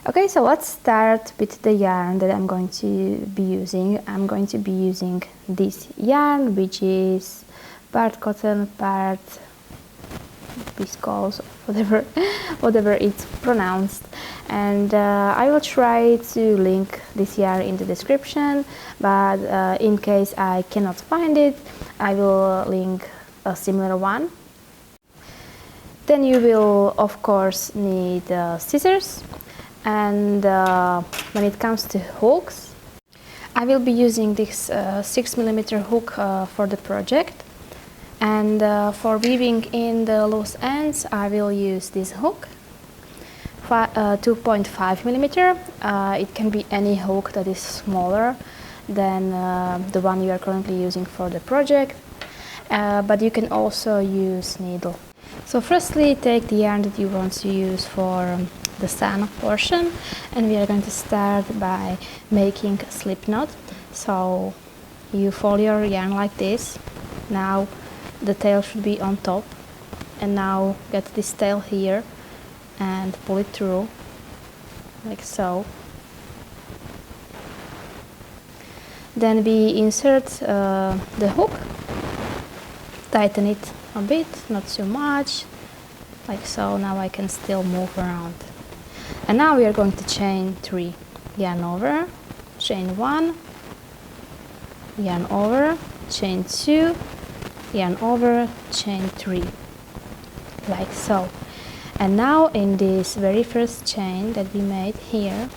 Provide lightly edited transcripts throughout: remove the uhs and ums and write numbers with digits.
Okay, so let's start with the yarn that I'm going to be using. I'm going to be using this yarn, which is part cotton, part viscose, whatever it's pronounced. And I will try to link this yarn in the description, but in case I cannot find it, I will link a similar one. Then you will of course need scissors, and when it comes to hooks, I will be using this 6mm hook for the project, and for weaving in the loose ends I will use this hook, 2.5mm. It can be any hook that is smaller than the one you are currently using for the project, but you can also use needle. So firstly, take the yarn that you want to use for the sun portion, and we are going to start by making a slip knot. So you fold your yarn like this. Now the tail should be on top, and now get this tail here and pull it through like so. Then we insert the hook, tighten it a bit, not too much, like so. Now I can still move around. And now we are going to chain 3. Yarn over, chain 1, yarn over, chain 2, yarn over, chain 3, like so. And now in this very first chain that we made here,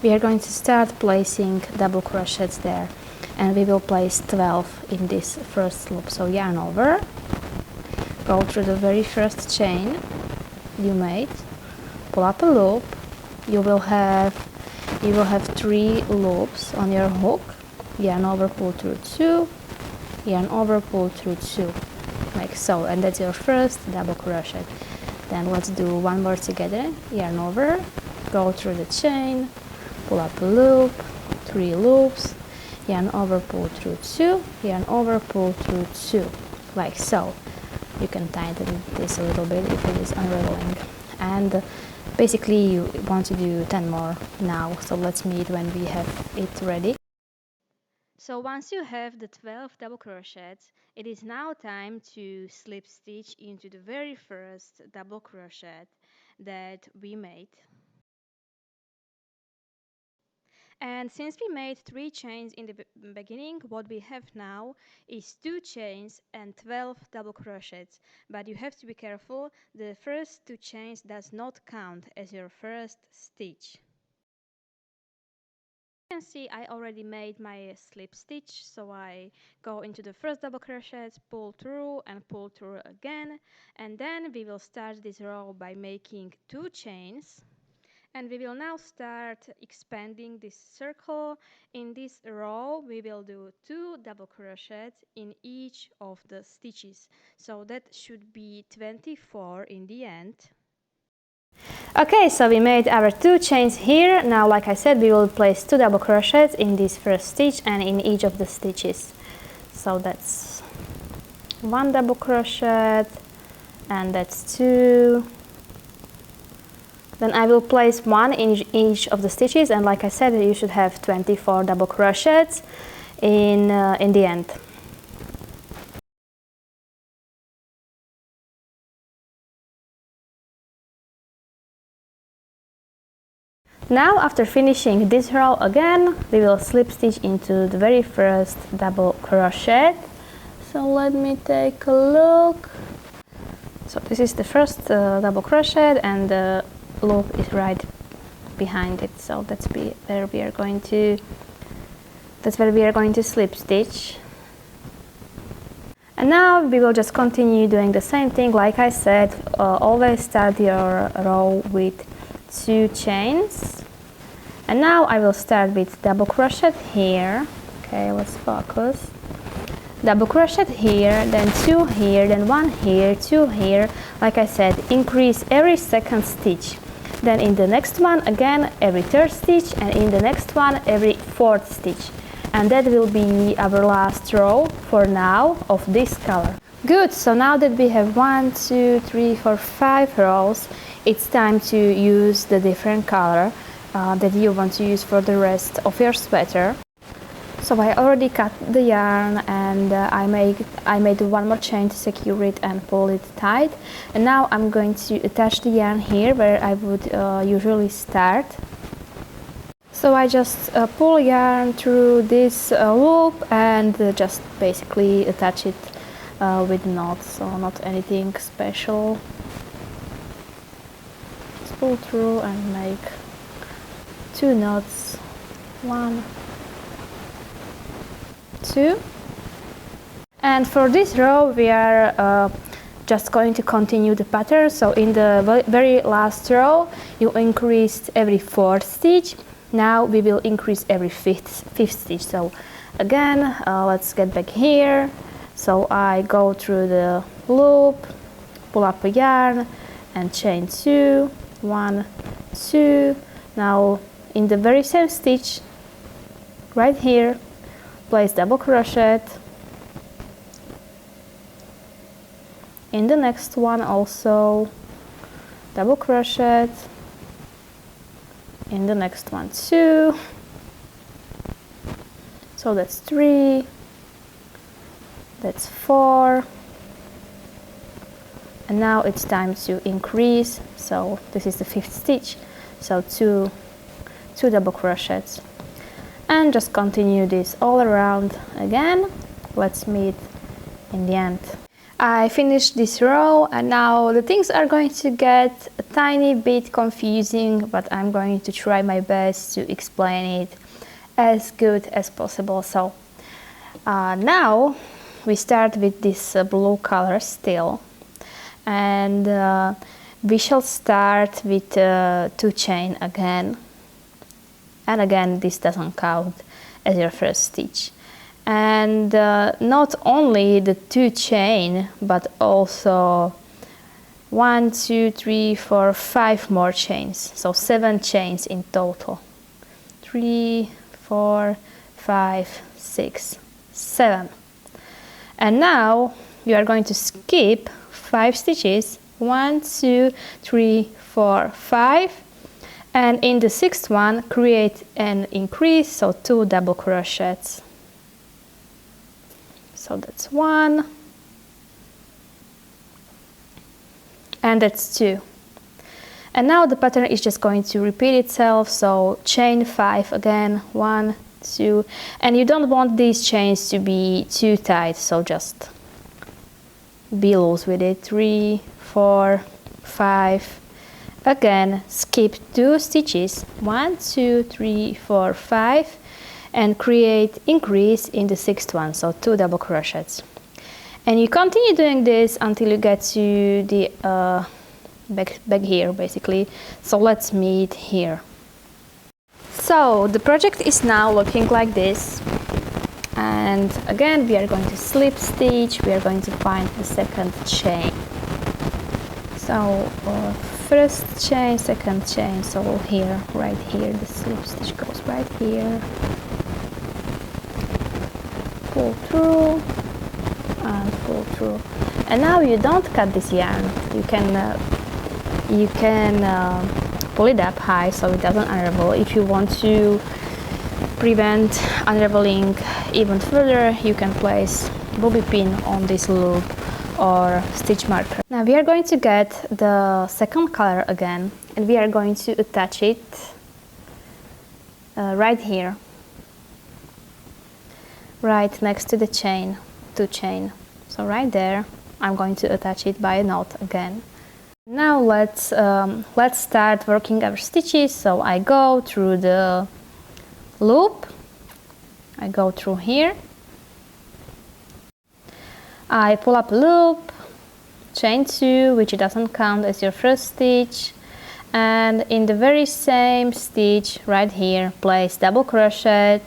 we are going to start placing double crochets there, and we will place 12 in this first loop. So yarn over, go through the very first chain you made, pull up a loop. You will have 3 loops on your hook. Yarn over, pull through 2, yarn over, pull through 2, like so, and that's your first double crochet. Then let's do one more together. Yarn over, go through the chain, pull up a loop, 3 loops, yarn over, pull through 2, yarn over, pull through 2, like so. You can tighten this a little bit if it is unraveling. And basically you want to do 10 more now, so let's meet when we have it ready. So once you have the 12 double crochets, it is now time to slip stitch into the very first double crochet that we made. And since we made 3 chains in the beginning, what we have now is 2 chains and 12 double crochets. But you have to be careful, the first 2 chains does not count as your first stitch. You can see I already made my slip stitch, so I go into the first double crochet, pull through and pull through again, and then we will start this row by making 2 chains. And we will now start expanding this circle. In this row we will do 2 double crochets in each of the stitches, so that should be 24 in the end. Okay, so we made our 2 chains here. Now, like I said, we will place 2 double crochets in this first stitch and in each of the stitches. So that's 1 double crochet, and that's 2. Then I will place 1 in each of the stitches, and like I said, you should have 24 double crochets in the end. Now, after finishing this row again, we will slip stitch into the very first double crochet. So let me take a look. So this is the first double crochet, and the loop is right behind it. So that's where we are going to slip stitch. And now we will just continue doing the same thing. Like I said, always start your row with 2 chains. And now I will start with double crochet here. Okay, let's focus. Double crochet here, then 2 here, then 1 here, 2 here. Like I said, increase every second stitch. Then in the next one again every 3rd stitch, and in the next one every 4th stitch. And that will be our last row for now of this color. Good, so now that we have 1, 2, 3, 4, 5 rows, it's time to use the different color. that you want to use for the rest of your sweater. So I already cut the yarn, and I made one more chain to secure it and pull it tight. And now I'm going to attach the yarn here where I would usually start. So I just pull yarn through this loop and just basically attach it with knots, so not anything special. Just pull through and make 2 knots, 1, 2. And for this row we are just going to continue the pattern. So in the very last row you increased every 4th stitch. Now we will increase every 5th stitch. So again, let's get back here. So I go through the loop, pull up a yarn and chain 2, 1, 2. Now in the very same stitch right here, place double crochet. In the next one also double crochet. In the next one 2. So that's 3, that's 4, and now it's time to increase. So this is the 5th stitch, so 2 double crochets, and just continue this all around again. Let's meet in the end. I finished this row, and now the things are going to get a tiny bit confusing, but I'm going to try my best to explain it as good as possible. So now we start with this blue color still, and we shall start with 2 chain again, and again this doesn't count as your first stitch. And not only the 2 chain, but also 1, 2, 3, 4, 5 more chains. So 7 chains in total. 3, 4, 5, 6, 7. And now you are going to skip 5 stitches. 1, 2, 3, 4, 5. And in the 6th one, create an increase, so 2 double crochets. So that's 1, and that's 2. And now the pattern is just going to repeat itself, so chain 5 again, 1, 2, and you don't want these chains to be too tight, so just be loose with it. 3, 4, 5. Again, skip 2 stitches, 1, 2, 3, 4, 5. And create increase in the 6th one, so 2 double crochets. And you continue doing this until you get to the back here basically. So let's meet here. So the project is now looking like this, and again we are going to slip stitch. We are going to find the 2nd chain. So first chain, 2nd chain, so here, right here, the slip stitch goes right here. Pull through and pull through, and now you don't cut this yarn. You can pull it up high so it doesn't unravel. If you want to prevent unraveling even further, you can place bobby pin on this loop or stitch marker. Now we are going to get the 2nd color again, and we are going to attach it right here, right next to the chain, 2 chain. So right there, I'm going to attach it by a knot again. Now let's start working our stitches. So I go through the loop, I go through here, I pull up a loop, chain 2, which doesn't count as your first stitch, and in the very same stitch right here, place double crochet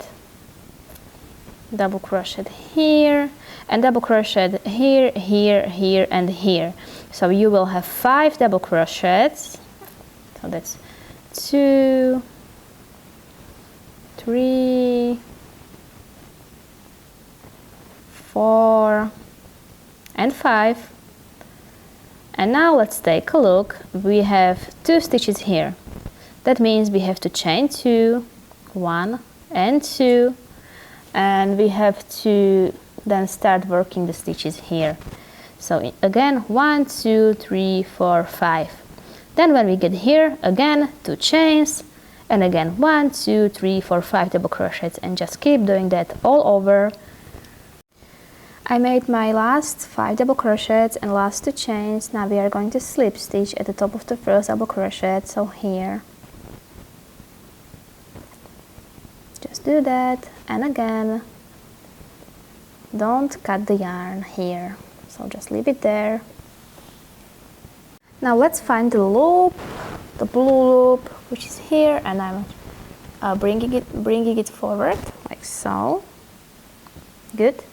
here, and double crochet here, here, here, and here. So you will have 5 double crochets. So that's 2, 3, 4, and 5. And now let's take a look. We have 2 stitches here. That means we have to chain 2, 1 and 2, and we have to then start working the stitches here. So again 1, 2, 3, 4, 5. Then when we get here, again 2 chains, and again 1, 2, 3, 4, 5 double crochets, and just keep doing that all over. I made my last 5 double crochets and last 2 chains. Now we are going to slip stitch at the top of the first double crochet, so here. Just do that, and again, don't cut the yarn here, so just leave it there. Now let's find the loop, the blue loop, which is here, and I'm bringing it forward like so. Good.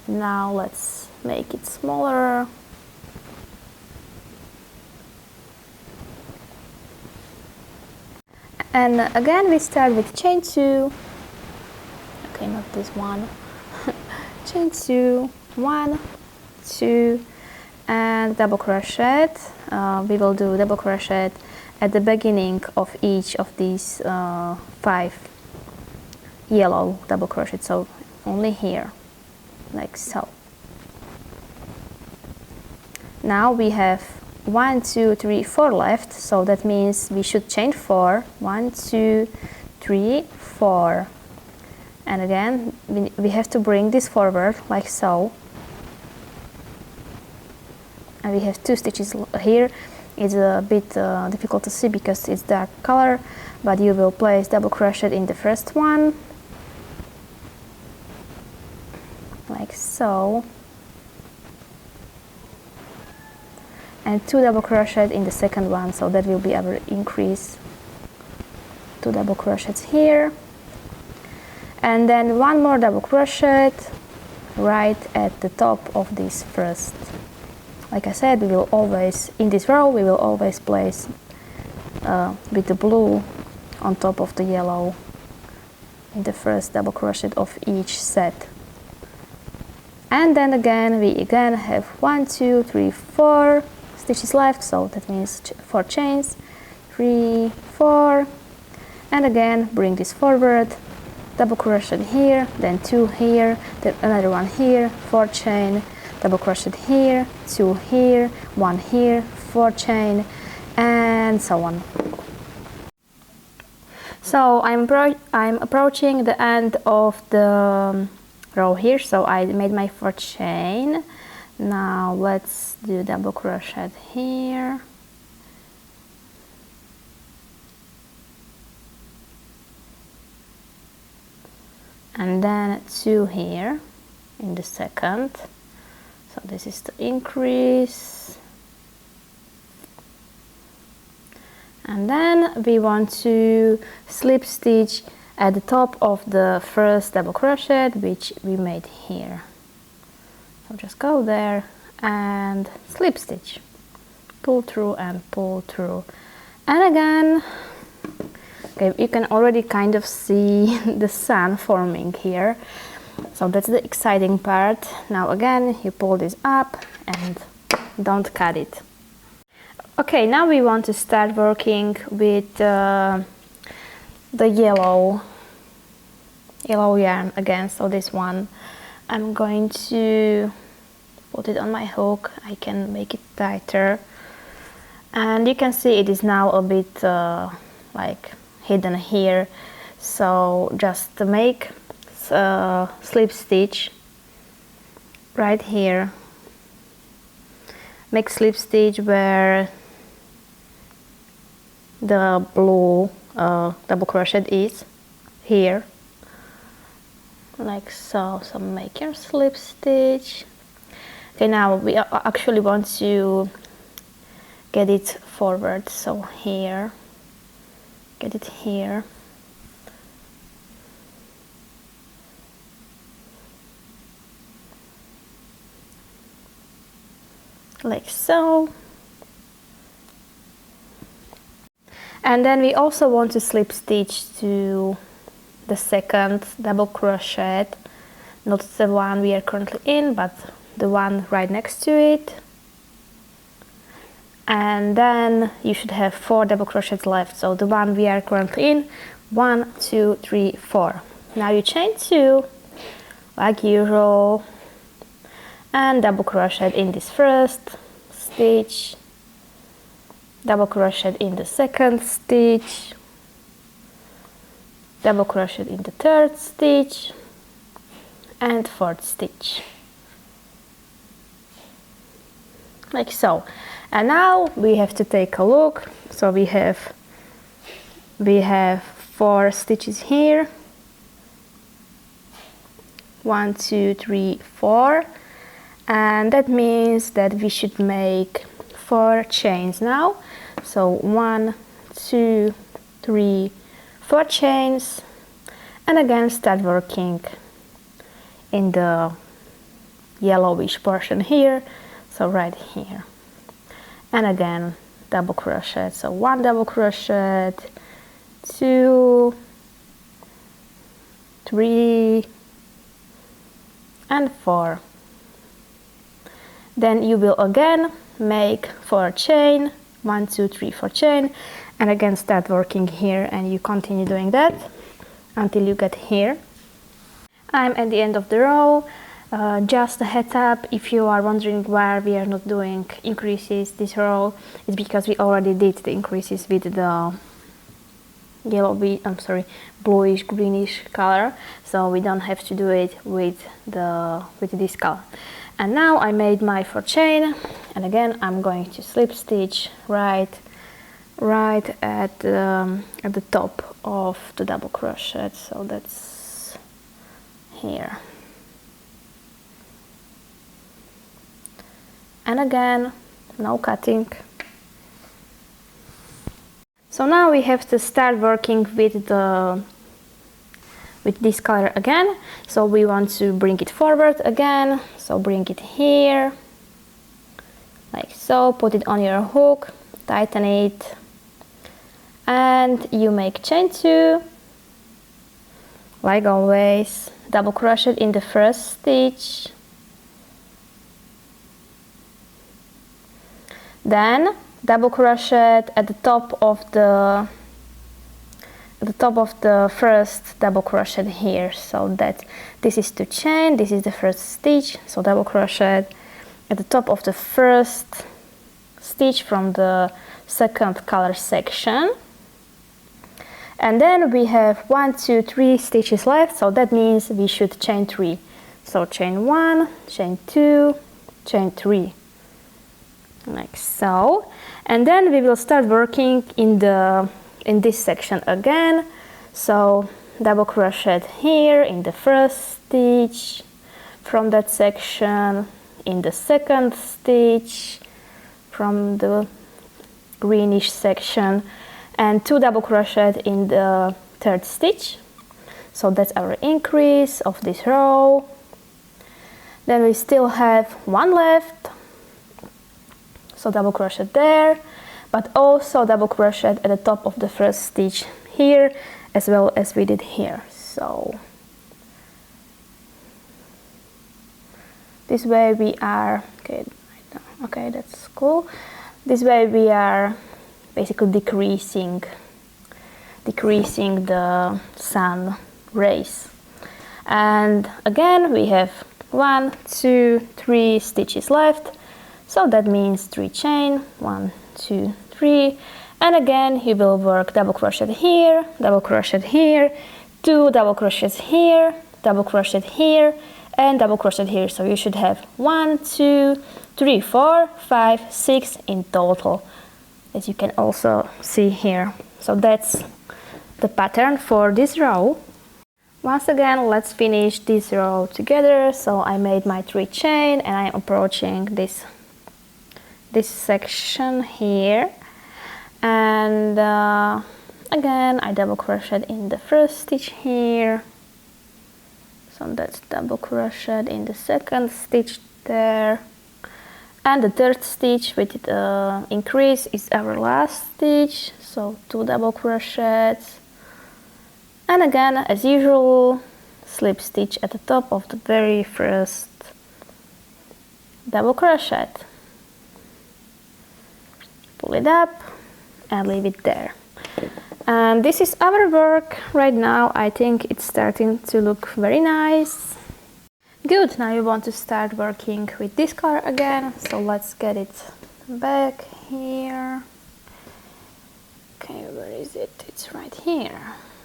Now let's make it smaller. And again we start with chain 2. Okay, not this one. Chain 2, 1, 2, and double crochet. We will do double crochet at the beginning of each of these 5 yellow double crochets, so only here, like so. Now we have 1, 2, 3, 4 left, so that means we should chain 4. 1, 2, 3, 4. And again, we have to bring this forward like so. And we have 2 stitches here. It's a bit difficult to see because it's dark color, but you will place double crochet in the first one, like so, and 2 double crochet in the second one, so that will be our increase. 2 double crochets here, and then 1 more double crochet right at the top of this first. Like I said, we will always, in this row, we will always place with the blue on top of the yellow in the first double crochet of each set. And then again, we again have 1, 2, 3, 4 stitches left, so that means 4 chains, 3, 4, and again bring this forward, double crochet here, then 2 here, then another one here, 4 chain, double crochet here, 2 here, 1 here, 4 chain, and so on. So I'm approaching the end of the row here, so I made my 4 chain. Now let's do double crochet here, and then 2 here in the second. So this is the increase, and then we want to slip stitch at the top of the first double crochet which we made here. So just go there and slip stitch, pull through and pull through, and again, okay, you can already kind of see the sun forming here. So that's the exciting part. Now again, you pull this up and don't cut it. Okay, now we want to start working with the yellow yarn again. So this one, I'm going to put it on my hook. I can make it tighter, and you can see it is now a bit like hidden here. So just to make slip stitch right here, make slip stitch where the blue double crochet is here, like so. So make your slip stitch. Okay, now we actually want to get it forward, so here, get it here. Like so. And then we also want to slip stitch to the second double crochet, not the one we are currently in, but the one right next to it. and then you should have 4 double crochets left. So the one we are currently in, 1, 2, 3, 4. Now you chain 2 like usual and double crochet in this first stitch, double crochet in the second stitch, double crochet in the third stitch and fourth stitch, like so. And now we have to take a look. So we have 4 stitches here, 1, 2, 3, 4, and that means that we should make 4 chains now. So 1, 2, 3, 4 chains, and again start working in the yellowish portion here, so right here, and again double crochet. So 1 double crochet, 2, 3 and 4. Then you will again make 4 chain, 1, 2, 3, 4 chain, and again start working here, and you continue doing that until you get here. I'm at the end of the row. Just a heads up, if you are wondering why we are not doing increases this row, it's because we already did the increases with the bluish greenish color, so we don't have to do it with this color. And now I made my 4 chain, and again I'm going to slip stitch right at the top of the double crochet, so that's here. And again, no cutting. So now we have to start working with this color again. So we want to bring it forward again. So bring it here, like so, put it on your hook, tighten it, and you make chain 2, like always, double crochet in the first stitch, then double crochet at the top of the first double crochet here, so that this is to chain, this is the first stitch, so double crochet at the top of the first stitch from the second color section, and then we have 1, 2, 3 stitches left, so that means we should chain 3. So chain 1, chain 2, chain 3, like so. And then we will start working in this section again. So double crochet here in the first stitch from that section, in the second stitch from the greenish section, and 2 double crochet in the third stitch. So that's our increase of this row. Then we still have 1 left, so double crochet there, but also double crochet at the top of the first stitch here, as well as we did here. So this way we are, okay, that's cool. This way we are basically decreasing the sun rays. And again we have 1, 2, 3 stitches left, so that means 3 chain, 1, 2, 3, and again you will work double crochet here, double crochet here, 2 double crochets here, double crochet here, and double crochet here. So you should have 1, 2, 3, 4, 5, 6 in total, as you can also see here. So that's the pattern for this row. Once again, let's finish this row together. So I made my 3 chain and I'm approaching this section here, and again I double crochet in the first stitch here, so that's double crochet in the second stitch there, and the third stitch with the increase is our last stitch, so 2 double crochets, and again as usual slip stitch at the top of the very first double crochet. pull it up and leave it there. And this is our work right now. I think it's starting to look very nice. Good, now you want to start working with this color again, so let's get it back here. Okay, where is it? It's right here.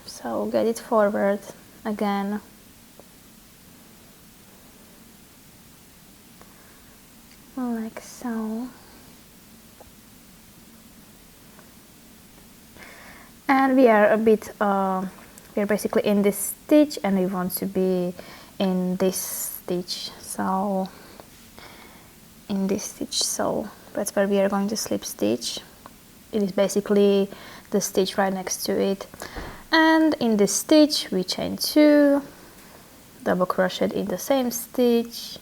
So get it forward again. Like so. And we are we are basically in this stitch and we want to be in this stitch, so in this stitch, so that's where we are going to slip stitch. It is basically the stitch right next to it, and in this stitch we chain 2, double crochet in the same stitch,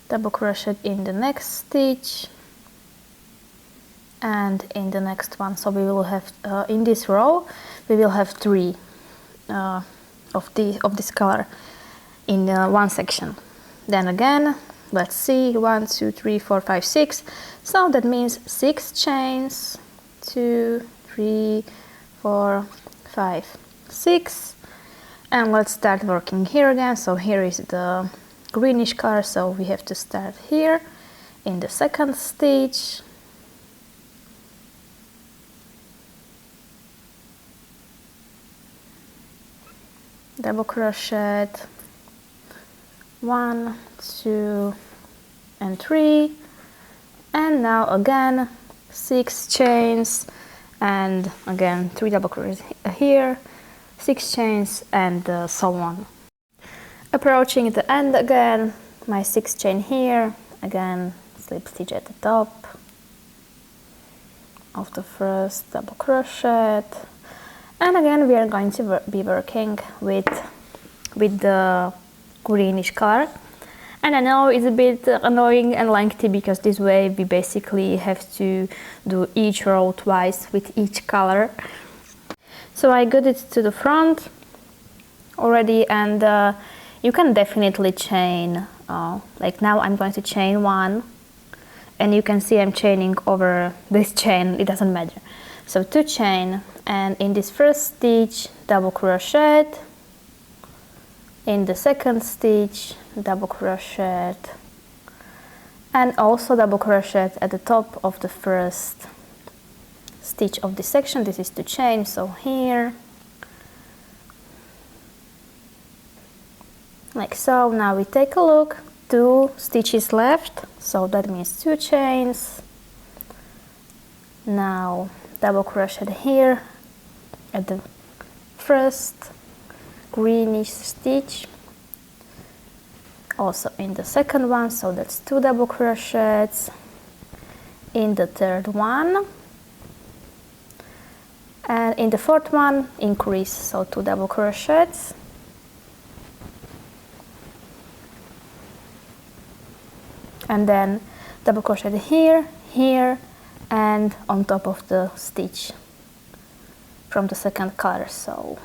double crochet in the next stitch, and in the next one. So we will have in this row we will have 3 of this color in one section. Then again, let's see, 1 2 3 4 5 6, so that means 6 chains, 2 3 4 5 6, and let's start working here again. So here is the greenish color, so we have to start here in the second stitch, double crochet, 1 2 and 3, and now again 6 chains, and again 3 double crochets here, 6 chains, and so on. Approaching the end again, my 6 chain here, again slip stitch at the top of the first double crochet, and again we are going to be working with the greenish color. And I know it's a bit annoying and lengthy because this way we basically have to do each row twice with each color. So I got it to the front already, and you can definitely chain, like now I'm going to chain 1, and you can see I'm chaining over this chain, it doesn't matter. So 2 chain, and in this first stitch double crochet, in the second stitch double crochet, and also double crochet at the top of the first stitch of this section. This is 2 chain, so here, like so. Now we take a look, 2 stitches left, so that means 2 chains. Now double crochet here at the first greenish stitch, also in the second one, so that's 2 double crochets, in the third one, and in the fourth one increase, so 2 double crochets, and then double crochet here, here, and on top of the stitch from the second color, so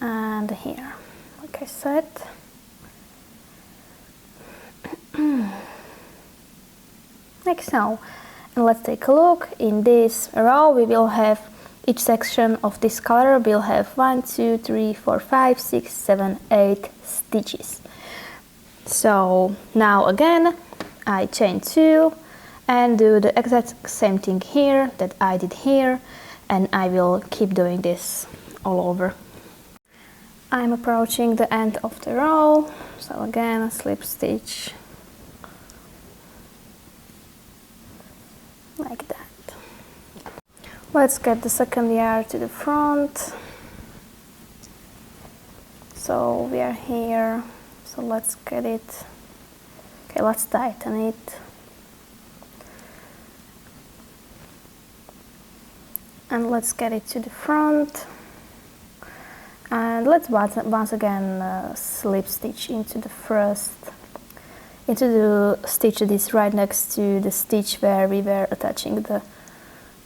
and here, like I said. Like so. And let's take a look. In this row we will have each section of this color will have 1 2 3 4 5 6 7 8 stitches. So now again I chain 2 and do the exact same thing here that I did here, and I will keep doing this all over. I'm approaching the end of the row, so again slip stitch like that. Let's get the second yarn to the front. So we are here, so let's get it. Okay, let's tighten it. And let's get it to the front. And let's once again slip stitch into the stitch that is right next to the stitch where we were attaching the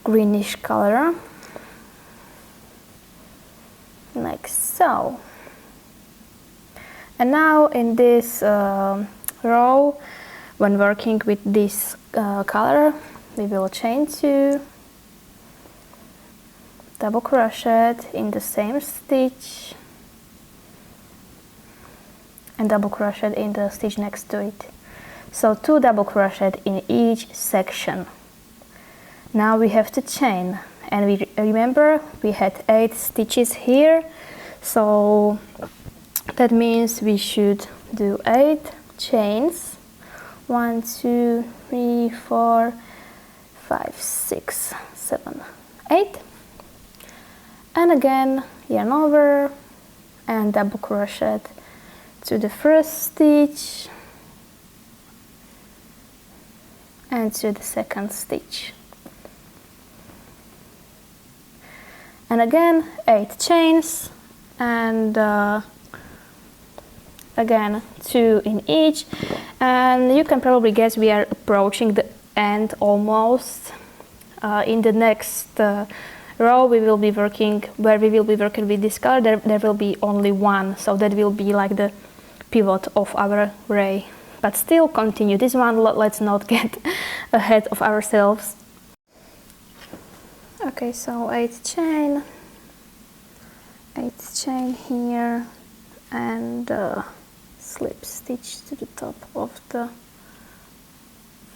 greenish color. like so. And now in this row, when working with this color, we will chain 2, double crochet in the same stitch, and double crochet in the stitch next to it. So 2 double crochet in each section. Now we have to chain, and we remember we had 8 stitches here, so that means we should do 8 chains. 1, 2, 3, 4, 5, 6, 7, 8. And again, yarn over and double crochet to the first stitch and to the second stitch. And again, 8 chains, and again 2 in each. And you can probably guess we are approaching the end almost. In the next row we will be working, where we will be working with this color, there will be only 1, so that will be like the pivot of our array. But still continue this one, let's not get ahead of ourselves. Okay, so 8 chain here, and slip stitch to the top of the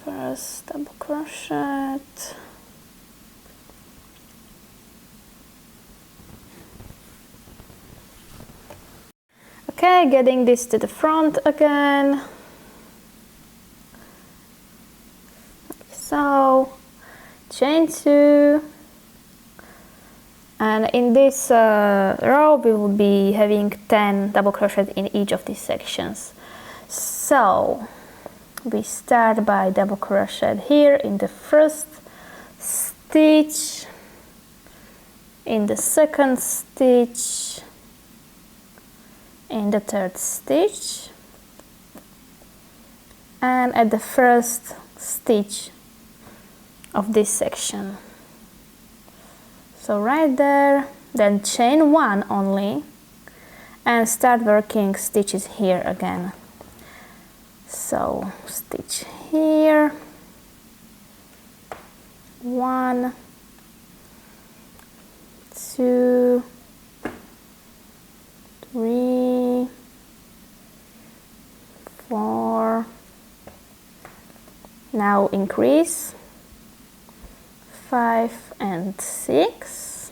first double crochet. Okay, getting this to the front again. So, chain 2. And in this row we will be having 10 double crochet in each of these sections. So we start by double crochet here in the first stitch, in the second stitch, in the third stitch, and at the first stitch of this section. So right there, then chain 1 only, and start working stitches here again. So stitch here, 1, 2, 3, 4, now increase, 5 and 6,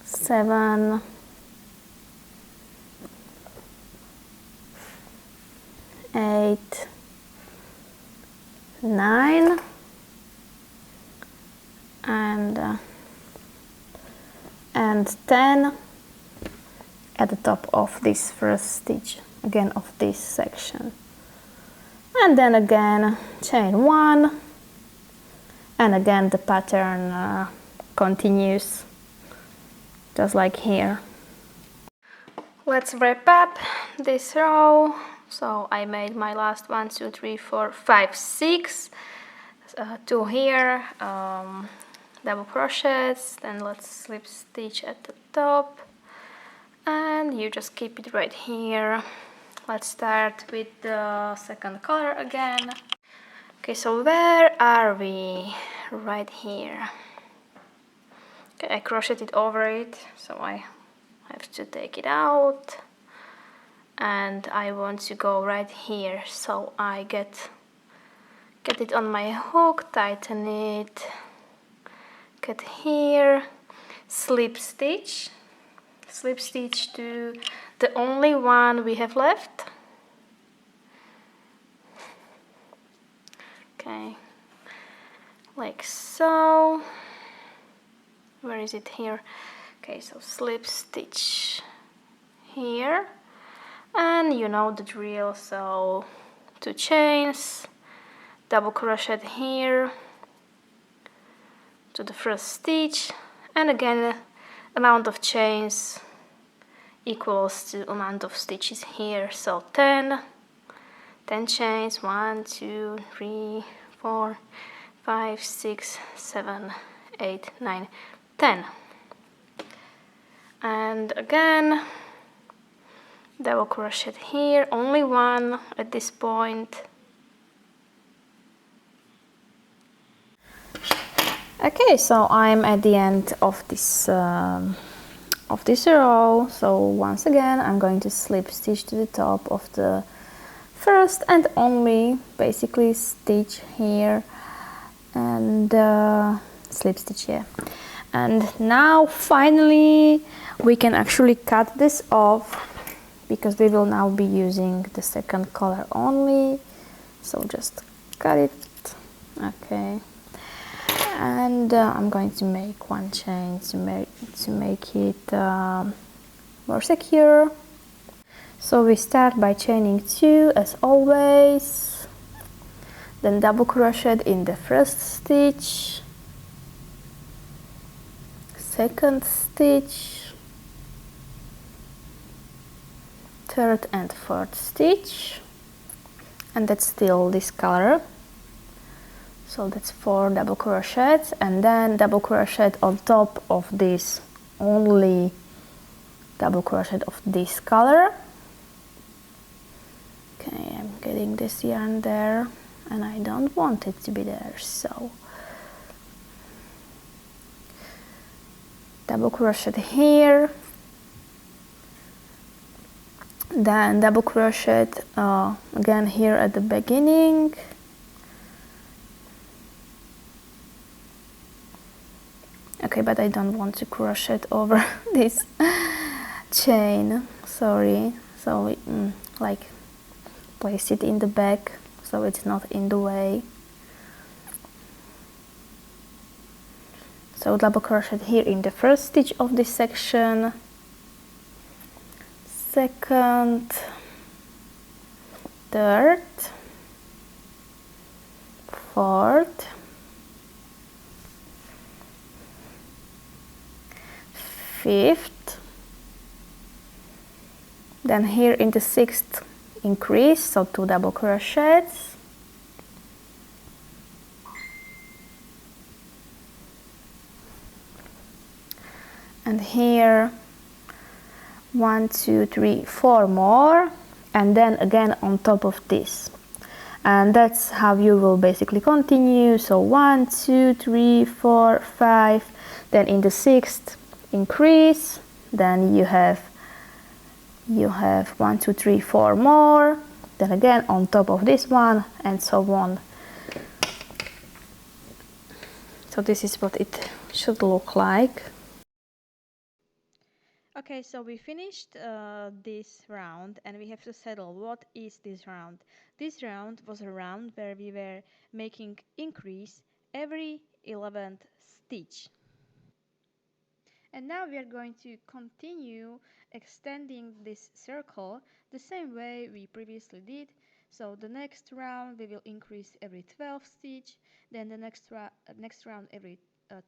7, 8, 9, and 10 at the top of this first stitch, again of this section. And then again chain 1, and again the pattern continues just like here. Let's wrap up this row. So I made my last 1, 2, 3, 4, 5, 6, 2 here, double crochets, then let's slip stitch at the top, and you just keep it right here. Let's start with the second color again. Okay, so where are we? Right here. Okay, I crocheted over it, so I have to take it out, and I want to go right here, so I get it on my hook, tighten it, get here, slip stitch to the only one we have left. Okay, like so. Where is it? Here. Okay, so slip stitch here, and you know the drill, so 2 chains, double crochet here to the first stitch, and again amount of chains equals to amount of stitches here, so 10 chains, 1, 2, 3, 4, 5, 6, 7, 8, 9, 10. And again double crochet here, only one at this point. Okay, so I'm at the end of this row. So once again I'm going to slip stitch to the top of the first and only basically stitch here, and slip stitch here. And now finally we can actually cut this off, because we will now be using the second color only. So just cut it. Okay. And I'm going to make one chain to make it more secure. So we start by chaining 2 as always, then double crochet in the first stitch, second stitch, third and fourth stitch, and that's still this color. So that's 4 double crochets, and then double crochet on top of this, only double crochet of this color. Okay, I'm getting this yarn there and I don't want it to be there, so double crochet here, then double crochet again here at the beginning, okay, but I don't want to crochet over this chain, sorry. So like place it in the back so it's not in the way. So double crochet here in the first stitch of this section, second, third, fourth, fifth, then here in the sixth increase, so 2 double crochets, and here 1, 2, 3, 4 more, and then again on top of this, and that's how you will basically continue. So 1, 2, 3, 4, 5, then in the sixth increase, then you have 1, 2, 3, 4 more, then again on top of this one, and so on. So this is what it should look like. Okay, so we finished this round, and we have to settle what is this round. This round was a round where we were making increase every 11th stitch. And now we are going to continue extending this circle the same way we previously did. So the next round we will increase every 12th stitch, then the next round every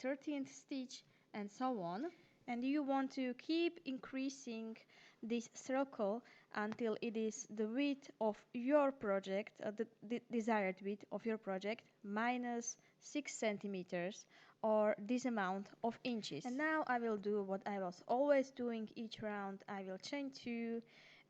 13th stitch, and so on. And you want to keep increasing this circle until it is the width of your project, the desired width of your project, minus 6 centimeters, or this amount of inches. And now I will do what I was always doing each round. I will chain 2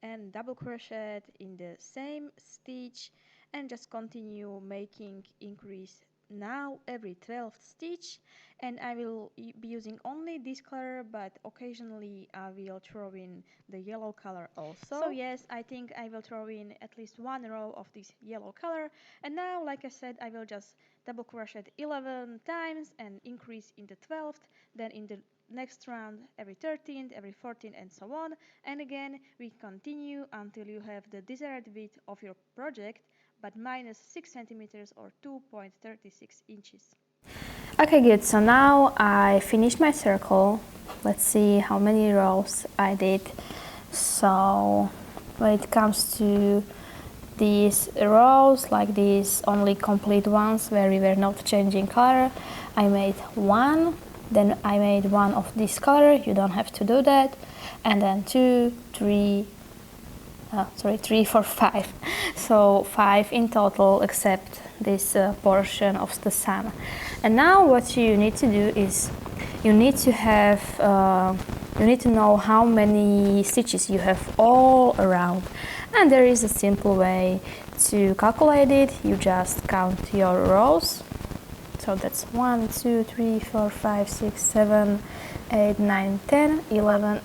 and double crochet in the same stitch and just continue making increase now every 12th stitch, and I will be using only this color, but occasionally I will throw in the yellow color also. So yes, I think I will throw in at least 1 row of this yellow color. And now, like I said, I will just double crochet 11 times and increase in the 12th, then in the next round every 13th, every 14th, and so on. And again we continue until you have the desired width of your project, but minus 6 centimeters or 2.36 inches. Okay, good. So now I finished my circle. Let's see how many rows I did. So when it comes to these rows, like these only complete ones where we were not changing color, I made 1, then I made 1 of this color, you don't have to do that, and then 2, 3, 3, 4, 5. So 5 in total, except this portion of the sun. And now what you need to do is you need to have you need to know how many stitches you have all around, and there is a simple way to calculate it. You just count your rows. So that's 1, 2, 3, 4, 5, 6, 7, 8, 9, 10, 11,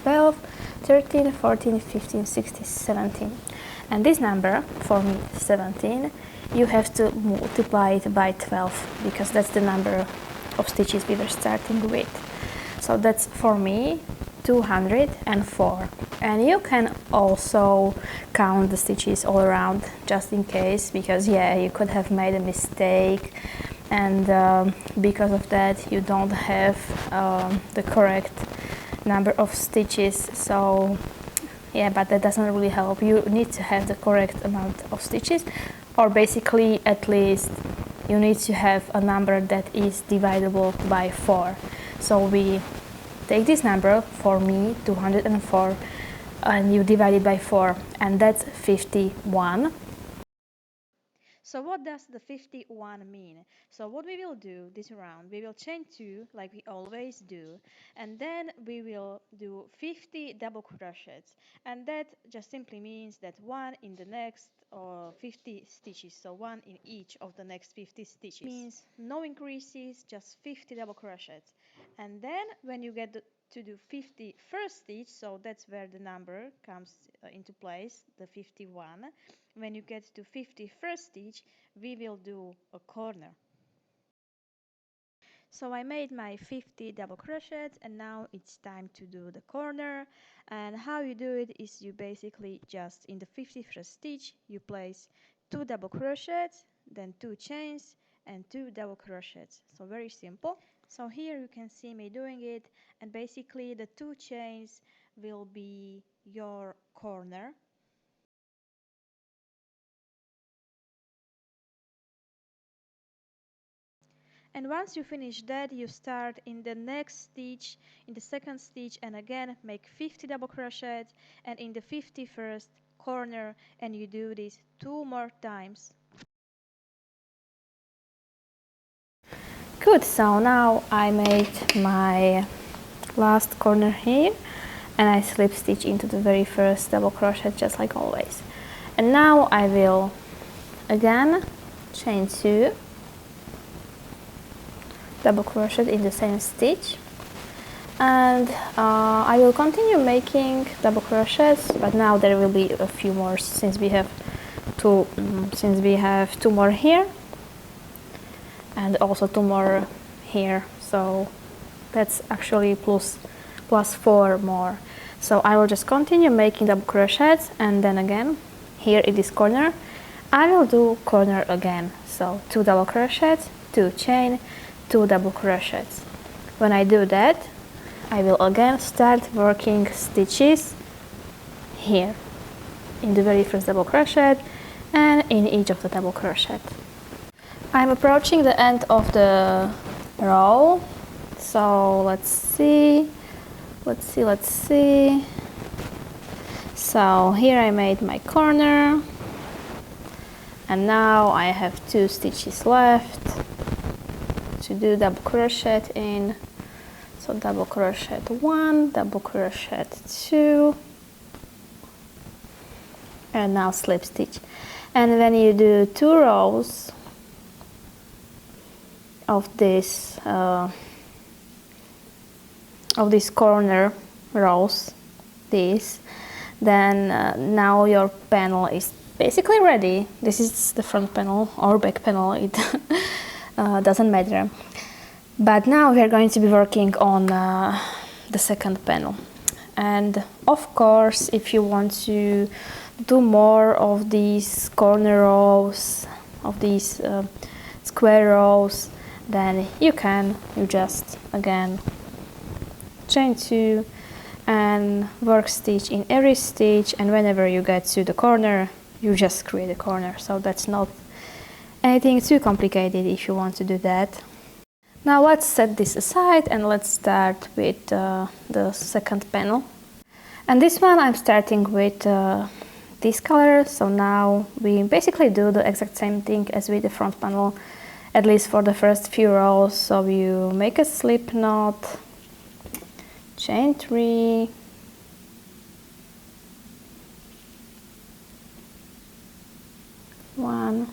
12, 13, 14, 15, 16, 17. And this number, for me 17, you have to multiply it by 12, because that's the number of stitches we were starting with. So that's, for me, 204. And you can also count the stitches all around, just in case, because yeah, you could have made a mistake, and because of that you don't have the correct number of stitches. So yeah, but that doesn't really help. You need to have the correct amount of stitches, or basically at least you need to have a number that is divisible by 4. So we take this number, for me 204, and you divide it by 4, and that's 51. So what does the 51 mean? So what we will do this round, we will chain 2 like we always do, and then we will do 50 double crochets, and that just simply means that one in the next 50 stitches, so one in each of the next 50 stitches. Means no increases, just 50 double crochets. And then when you get to do 51st stitch, so that's where the number comes into place, the 51. When you get to 51st stitch, we will do a corner. So I made my 50 double crochets, and now it's time to do the corner. And how you do it is you basically just in the 51st stitch you place 2 double crochets, then 2 chains and 2 double crochets. So very simple. So here you can see me doing it, and basically the 2 chains will be your corner. And once you finish that, you start in the next stitch, in the second stitch, and again make 50 double crochets, and in the 51st corner, and you do this 2 more times. Good, so now I made my last corner here, and I slip stitch into the very first double crochet, just like always. And now I will again chain 2, double crochet in the same stitch, and I will continue making double crochets, but now there will be a few more, since we have two more here and also 2 more here, so that's actually plus 4 more. So I will just continue making double crochets, and then again here it is corner, I will do corner again. So 2 double crochets, 2 chain, 2 double crochets. When I do that, I will again start working stitches here in the very first double crochet and in each of the double crochet. I'm approaching the end of the row, so let's see. So here I made my corner, and now I have 2 stitches left to do double crochet in. So double crochet 1, double crochet 2, and now slip stitch. And when you do 2 rows of this corner rows, then now your panel is basically ready. This is the front panel or back panel, it doesn't matter. But now we are going to be working on the second panel. And of course, if you want to do more of these corner rows, of these square rows, then you just again chain 2 and work stitch in every stitch, and whenever you get to the corner you just create a corner. So that's not anything too complicated if you want to do that. Now let's set this aside and let's start with the second panel. And this one I'm starting with this color. So now we basically do the exact same thing as with the front panel, at least for the first few rows. So you make a slip knot, chain 3, one,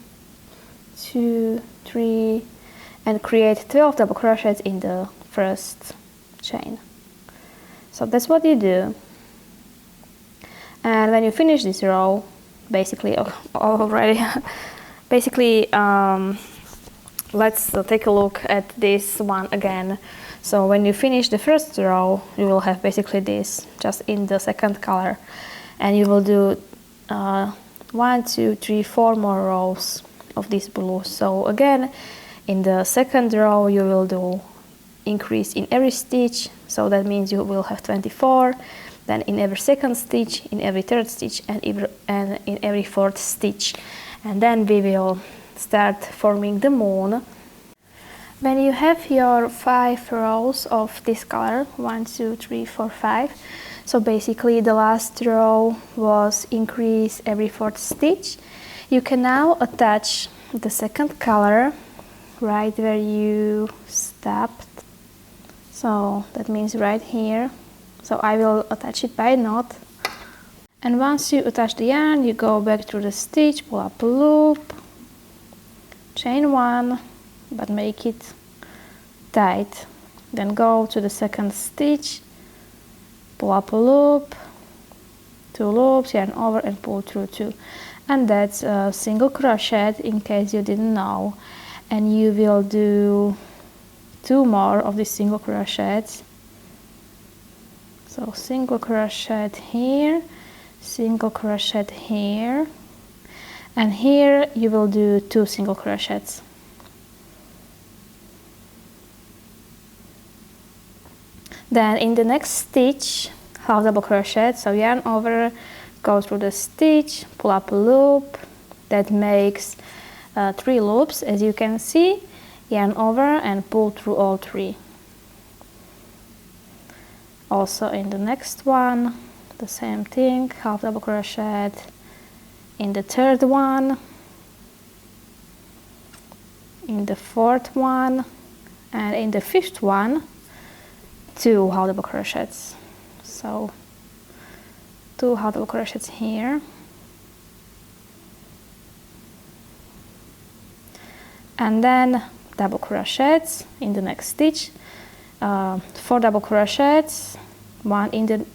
2, 3, and create 12 double crochets in the first chain. So that's what you do. And when you finish this row, basically already, basically let's take a look at this one again. So when you finish the first row, you will have basically this, just in the second color, and you will do 1, 2, 3, 4 more rows of this blue. So again, in the second row, you will do increase in every stitch, so that means you will have 24, then in every second stitch, in every third stitch, and in every fourth stitch. And then we will start forming the moon. When you have your 5 rows of this color, 1, 2, 3, 4, 5, so basically the last row was increase every fourth stitch, you can now attach the second color right where you stopped. So that means right here. So I will attach it by knot. And once you attach the yarn, you go back through the stitch, pull up a loop, chain 1, but make it tight. Then go to the second stitch, pull up a loop, 2 loops, yarn over and pull through 2. And that's a single crochet in case you didn't know. And you will do 2 more of these single crochets. So single crochet here, single crochet here, and here you will do 2 single crochets. Then in the next stitch, half double crochet, so yarn over, go through the stitch, pull up a loop, that makes 3 loops, as you can see, yarn over and pull through all 3. Also in the next one, the same thing, half double crochet, in the third one, in the fourth one, and in the fifth one, 2 half double crochets. So 2 half double crochets here, and then double crochets in the next stitch, 4 double crochets, 1 in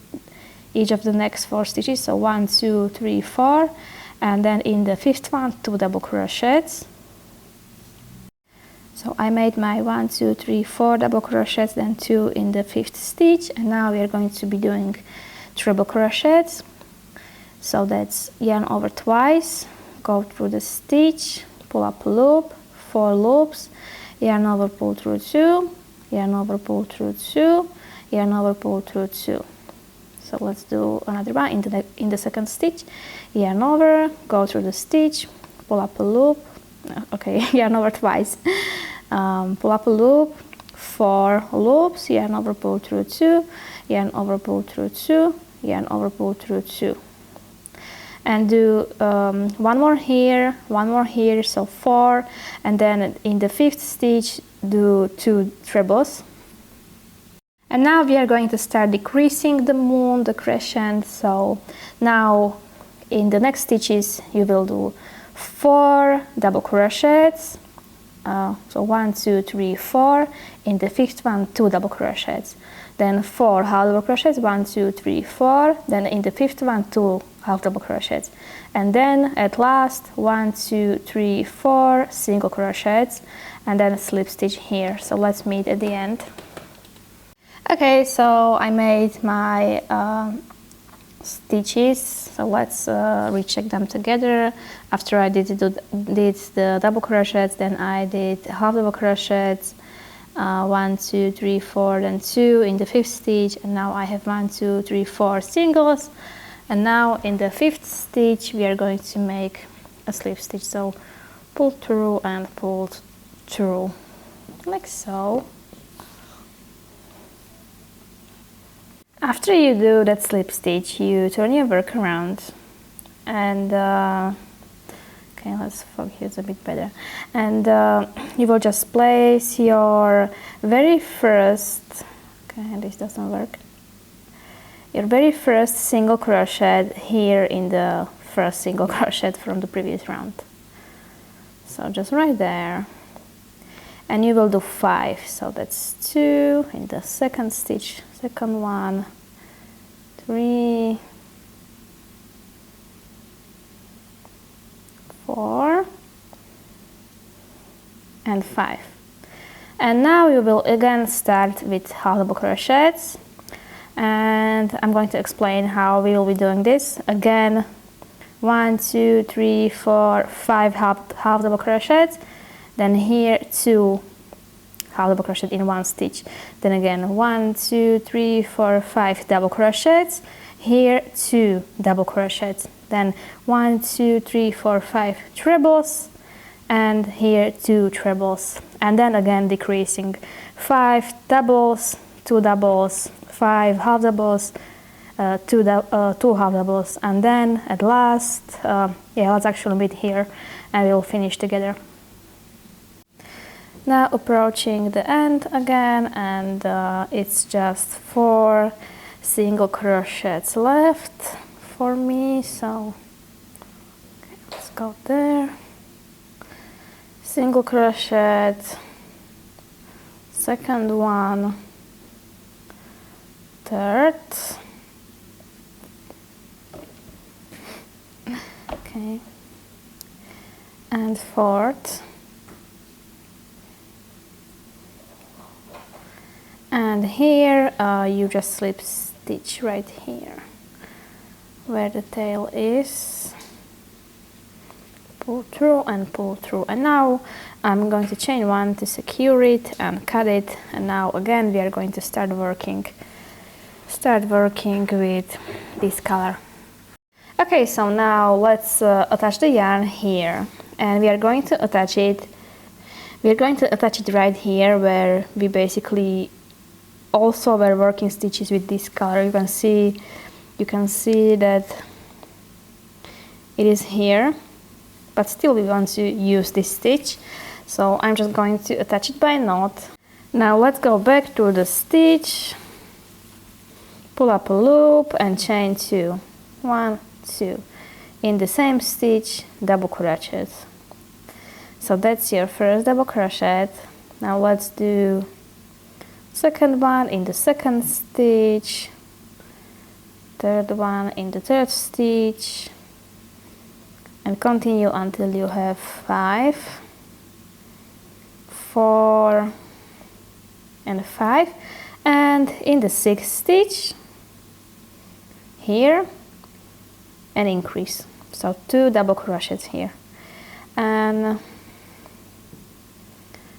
each of the next 4 stitches, so 1, 2, 3, 4, and then in the fifth one 2 double crochets. So I made my 1, 2, 3, 4 double crochets, then 2 in the fifth stitch, and now we are going to be doing treble crochets. So that's yarn over twice, go through the stitch, pull up a loop, 4 loops, yarn over, pull through 2, yarn over, pull through 2, yarn over, pull through 2. So let's do another one in the second stitch, yarn over, go through the stitch, pull up a loop, okay, yarn over twice, pull up a loop, 4 loops, yarn over, pull through 2, yarn over, pull through 2, yarn over, pull through 2. And do 1 more here, 1 more here, so 4, and then in the fifth stitch do 2 trebles. And now we are going to start decreasing the moon, the crescent. So now in the next stitches you will do 4 double crochets, so 1, 2, 3, 4, in the fifth one 2 double crochets, then 4 half double crochets, 1, 2, 3, 4, then in the fifth one 2 half double crochets, and then at last 1, 2, 3, 4 single crochets, and then a slip stitch here. So let's meet at the end. Okay, so I made my stitches, so let's recheck them together. After I did the double crochets, then I did half double crochets, 1, 2, 3, 4, then 2 in the fifth stitch, and now I have 1, 2, 3, 4 singles, and now in the fifth stitch we are going to make a slip stitch, so pull through and pull through, like so. After you do that slip stitch, you turn your work around, and okay, let's focus a bit better, and you will just place your very first, okay, this doesn't work, your very first single crochet here in the first single crochet from the previous round. So just right there, and you will do 5, so that's 2 in the second stitch, second one, 3, 4 and 5. And now you will again start with half double crochets, and I'm going to explain how we will be doing this. Again, 1, 2, 3, 4, 5 half double crochets, then here 2 half double crochet in one stitch, then again 1, 2, 3, 4, 5 double crochets, here 2 double crochets, then 1, 2, 3, 4, 5 trebles, and here 2 trebles, and then again decreasing 5 doubles, 2 doubles, 5 half doubles, 2 half doubles, and then at last, let's actually meet here and we'll finish together. Now approaching the end again, and it's just 4 single crochets left for me, so okay, let's go there. Single crochet, second one, third, okay, and fourth, and here you just slip stitch right here where the tail is, pull through and pull through, and now I'm going to chain 1 to secure it and cut it, and now again we are going to start working with this color. Okay, so now let's attach the yarn here, and we are going to attach it right here where we basically also were working stitches with this color. You can see that it is here, but still we want to use this stitch, so I'm just going to attach it by knot. Now let's go back to the stitch, pull up a loop and chain 2, 1, 2, in the same stitch double crochet. So that's your first double crochet. Now let's do second one in the second stitch, third one in the third stitch, and continue until you have 5, 4 and 5, and in the sixth stitch here and increase, so 2 double crochets here, and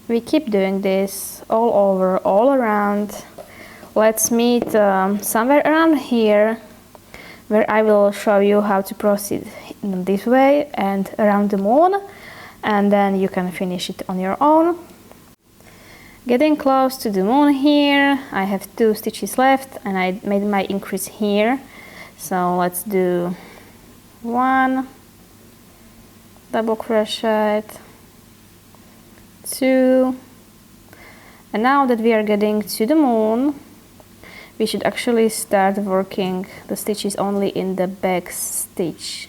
we keep doing this all over, all around. Let's meet somewhere around here where I will show you how to proceed in this way and around the moon, and then you can finish it on your own. Getting close to the moon here, I have 2 stitches left and I made my increase here, so let's do 1 double crochet, 2, and now that we are getting to the moon, we should actually start working the stitches only in the back stitch.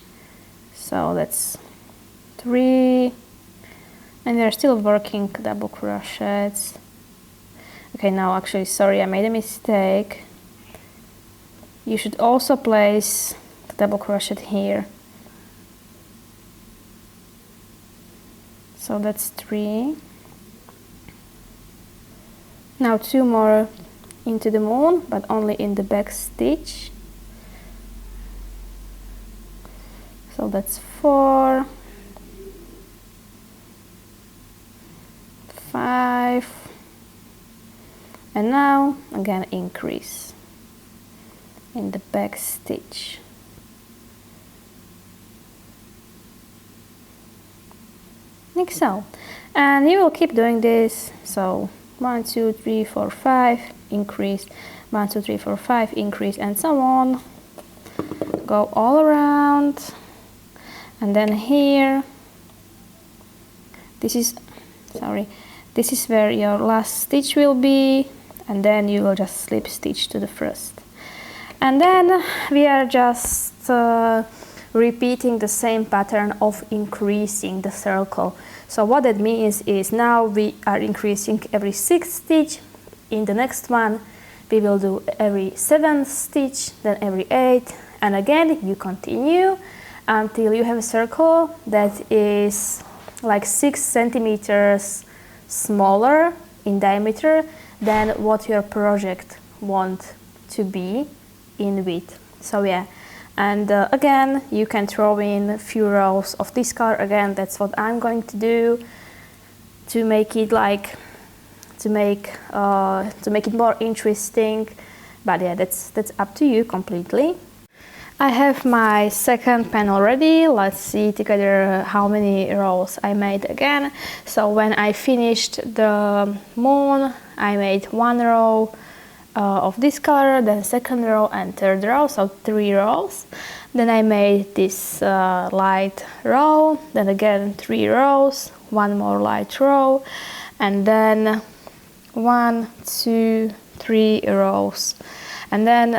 So that's 3, and we are still working double crochets. Okay, now actually, sorry, I made a mistake. You should also place the double crochet here. So that's 3. Now 2 more into the moon, but only in the back stitch. So that's 4, 5, and now again increase in the back stitch. Like so, and you will keep doing this, so 1, 2, 3, 4, 5, increase, 1, 2, 3, 4, 5, increase, and so on. Go all around, and then here, this is where your last stitch will be, and then you will just slip stitch to the first. And then we are just repeating the same pattern of increasing the circle. So what that means is now we are increasing every 6th stitch. In the next one we will do every 7th stitch, then every 8th, and again you continue until you have a circle that is like 6 centimeters smaller in diameter than what your project want to be in width. So yeah, and again you can throw in a few rows of this color. Again, that's what I'm going to do to make it like to make it more interesting, but yeah, that's up to you completely. I have my second panel ready. Let's see together how many rows I made again. So when I finished the moon, I made 1 row of this color, then 2nd row and 3rd row, so 3 rows. Then I made this light row, then again 3 rows, 1 more light row, and then 1, 2, 3 rows. And then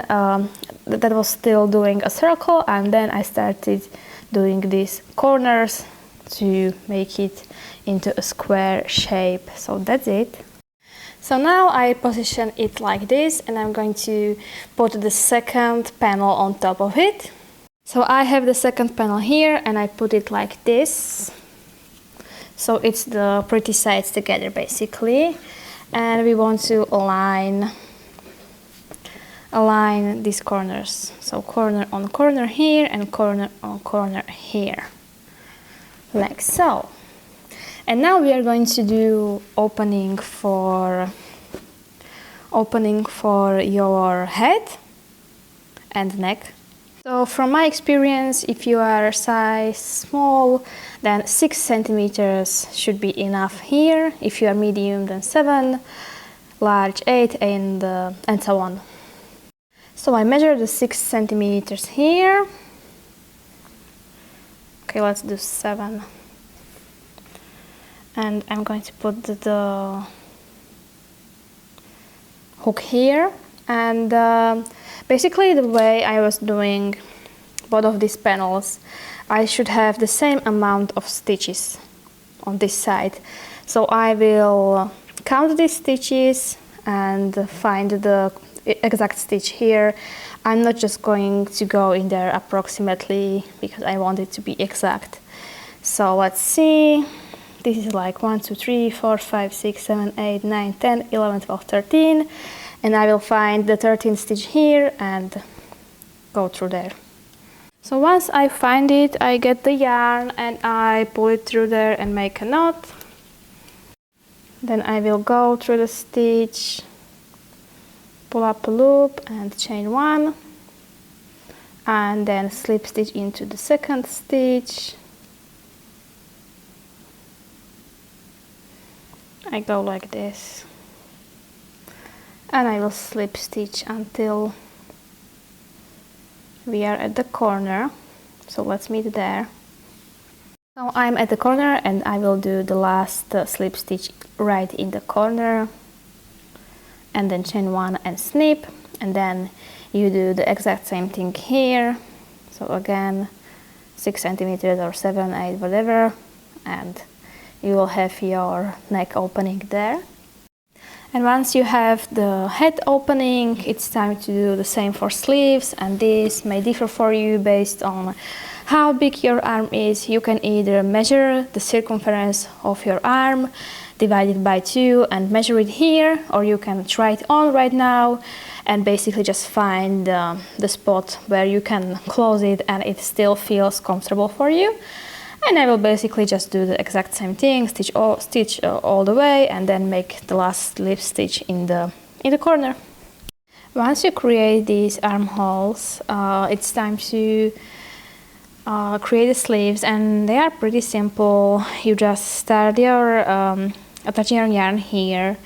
that was still doing a circle, and then I started doing these corners to make it into a square shape. So that's it. So now I position it like this, and I'm going to put the second panel on top of it. So I have the second panel here, and I put it like this. So it's the pretty sides together basically. And we want to align these corners. So corner on corner here and corner on corner here, like so. And now we are going to do opening for your head and neck. So from my experience, if you are size small, then 6 centimeters should be enough here. If you are medium, then 7, large 8, and so on. So I measure the 6 centimeters here. Okay, let's do 7. And I'm going to put the hook here. And basically the way I was doing both of these panels, I should have the same amount of stitches on this side. So I will count these stitches and find the exact stitch here. I'm not just going to go in there approximately because I want it to be exact. So let's see. This is like 1, 2, 3, 4, 5, 6, 7, 8, 9, 10, 11, 12, 13. And I will find the 13th stitch here and go through there. So once I find it, I get the yarn and I pull it through there and make a knot. Then I will go through the stitch, pull up a loop and chain 1, and then slip stitch into the 2nd stitch. I go like this, and I will slip stitch until we are at the corner. So let's meet there. So I'm at the corner and I will do the last slip stitch right in the corner, and then chain 1 and snip, and then you do the exact same thing here. So again 6 centimeters or 7, 8, whatever, and you will have your neck opening there. And once you have the head opening, it's time to do the same for sleeves, and this may differ for you based on how big your arm is. You can either measure the circumference of your arm, divide it by 2 and measure it here, or you can try it on right now and basically just find the spot where you can close it and it still feels comfortable for you. And I will basically just do the exact same thing, stitch all the way, and then make the last slip stitch in the corner. Once you create these armholes, it's time to create the sleeves, and they are pretty simple. You just start your attaching your yarn here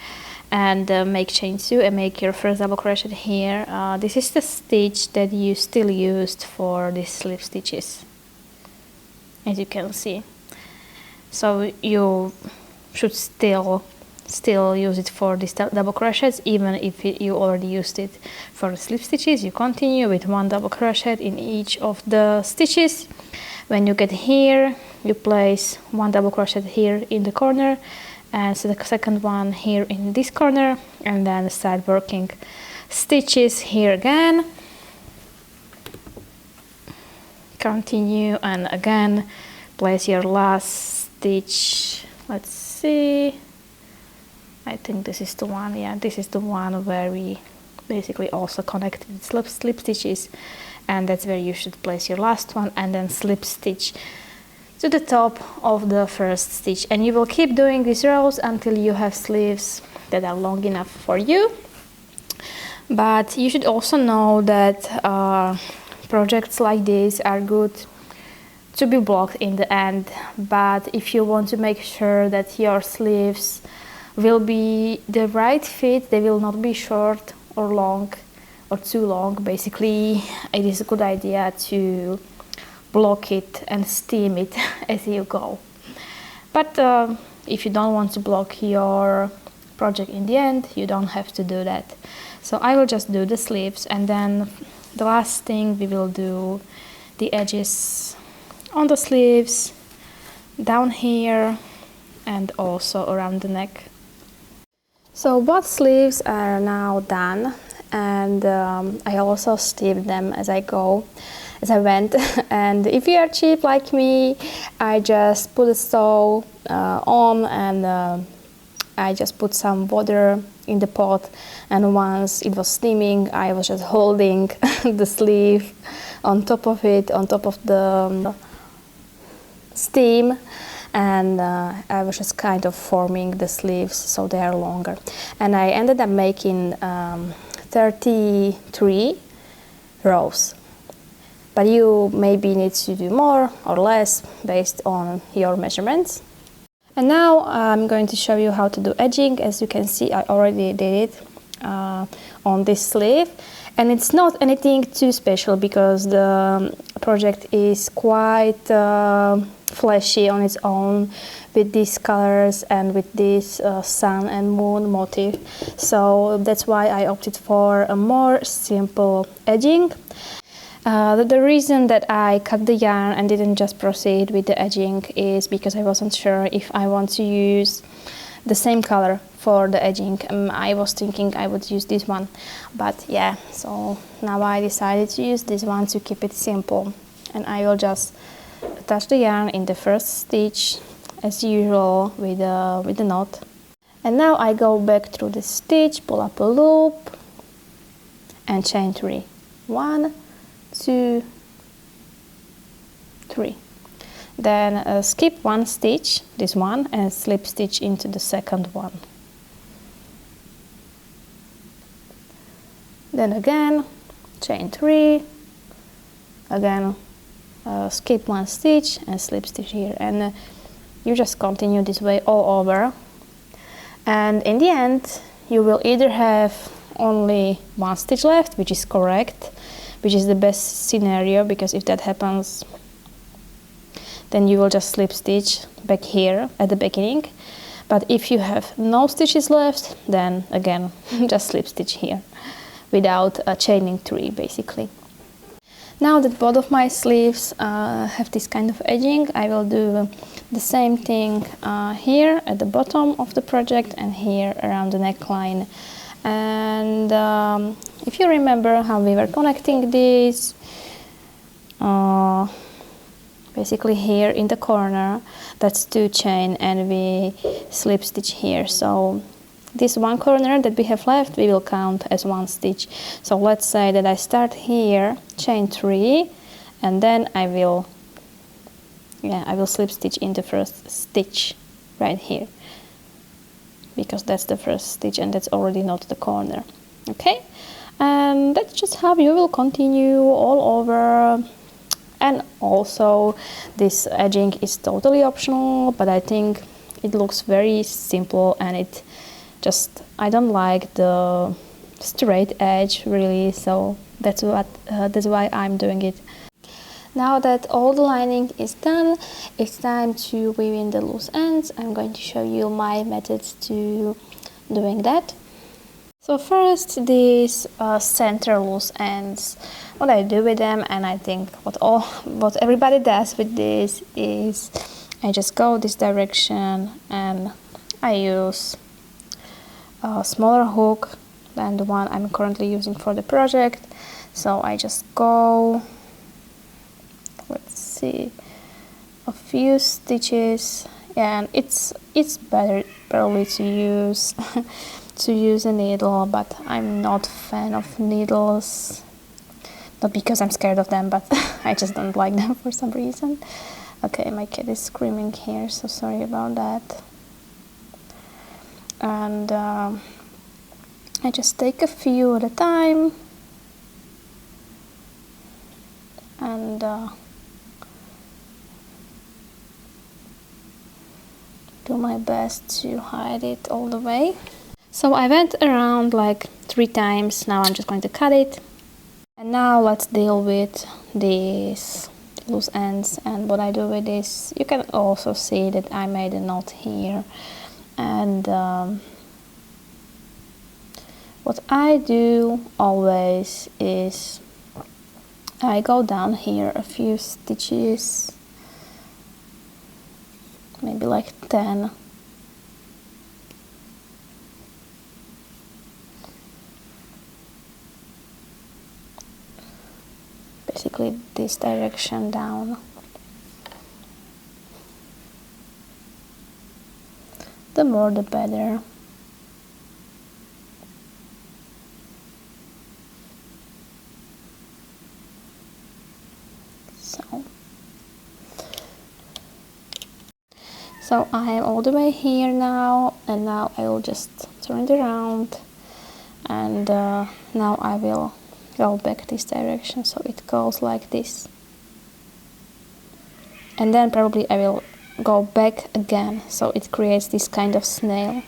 and make chain 2 and make your first double crochet here. This is the stitch that you still used for these slip stitches, as you can see. So you should still still use it for these double crochets. Even if you already used it for the slip stitches, you continue with 1 double crochet in each of the stitches. When you get here, you place 1 double crochet here in the corner, and so the second one here in this corner, and then start working stitches here again. Continue, and again place your last stitch. Let's see, I think this is the one. Yeah, this is the one where we basically also connected slip stitches, and that's where you should place your last one, and then slip stitch to the top of the first stitch. And you will keep doing these rows until you have sleeves that are long enough for you. But you should also know that projects like this are good to be blocked in the end, but if you want to make sure that your sleeves will be the right fit, they will not be short or long or too long, basically it is a good idea to block it and steam it as you go. But if you don't want to block your project in the end, you don't have to do that. So I will just do the sleeves, and then the last thing we will do the edges on the sleeves, down here, and also around the neck. So both sleeves are now done, and I also steamed them as I went. And if you are cheap like me, I just put the stove on, and I just put some water in the pot, and once it was steaming, I was just holding the sleeve on top of it, on top of the steam, and I was just kind of forming the sleeves so they are longer. And I ended up making 33 rows, but you maybe need to do more or less based on your measurements. And now I'm going to show you how to do edging. As you can see, I already did it on this sleeve, and it's not anything too special because the project is quite flashy on its own with these colors and with this sun and moon motif. So that's why I opted for a more simple edging. The reason that I cut the yarn and didn't just proceed with the edging is because I wasn't sure if I want to use the same color for the edging. I was thinking I would use this one, but yeah, so now I decided to use this one to keep it simple. And I will just attach the yarn in the first stitch as usual with the knot. And now I go back through the stitch, pull up a loop, and chain 3. 1, 2, 3. Then skip one stitch, this one, and slip stitch into the second one. Then again chain 3, again skip one stitch and slip stitch here, and you just continue this way all over. And in the end you will either have only one stitch left, which is correct, which is the best scenario, because if that happens then you will just slip stitch back here at the beginning. But if you have no stitches left, then again just slip stitch here without chaining 3 basically. Now that both of my sleeves have this kind of edging, I will do the same thing here at the bottom of the project and here around the neckline. And if you remember how we were connecting these, basically here in the corner, that's 2 chain, and we slip stitch here. So this one corner that we have left, we will count as 1 stitch. So let's say that I start here, chain 3, and then I will slip stitch in the first stitch right here, because that's the first stitch and that's already not the corner. Okay, and that's just how you will continue all over. And also this edging is totally optional, but I think it looks very simple, and it just, I don't like the straight edge really, so that's why I'm doing it. Now that all the lining is done, it's time to weave in the loose ends. I'm going to show you my methods to doing that. So first, these center loose ends, what I do with them, and I think what everybody does with this is I just go this direction and I use a smaller hook than the one I'm currently using for the project. So I just go, let's see, a few stitches, and it's better probably to use to use a needle, but I'm not a fan of needles, not because I'm scared of them, but I just don't like them for some reason. Okay, my cat is screaming here, so sorry about that. And I just take a few at a time and do my best to hide it all the way. So I went around like 3 times. Now I'm just going to cut it. And now let's deal with these loose ends. And what I do with this, you can also see that I made a knot here. And what I do always is I go down here a few stitches, maybe like 10. Basically this direction down. The more the better. So I am all the way here now, and now I will just turn it around, and now I will go back this direction, so it goes like this. And then probably I will go back again, so it creates this kind of snail.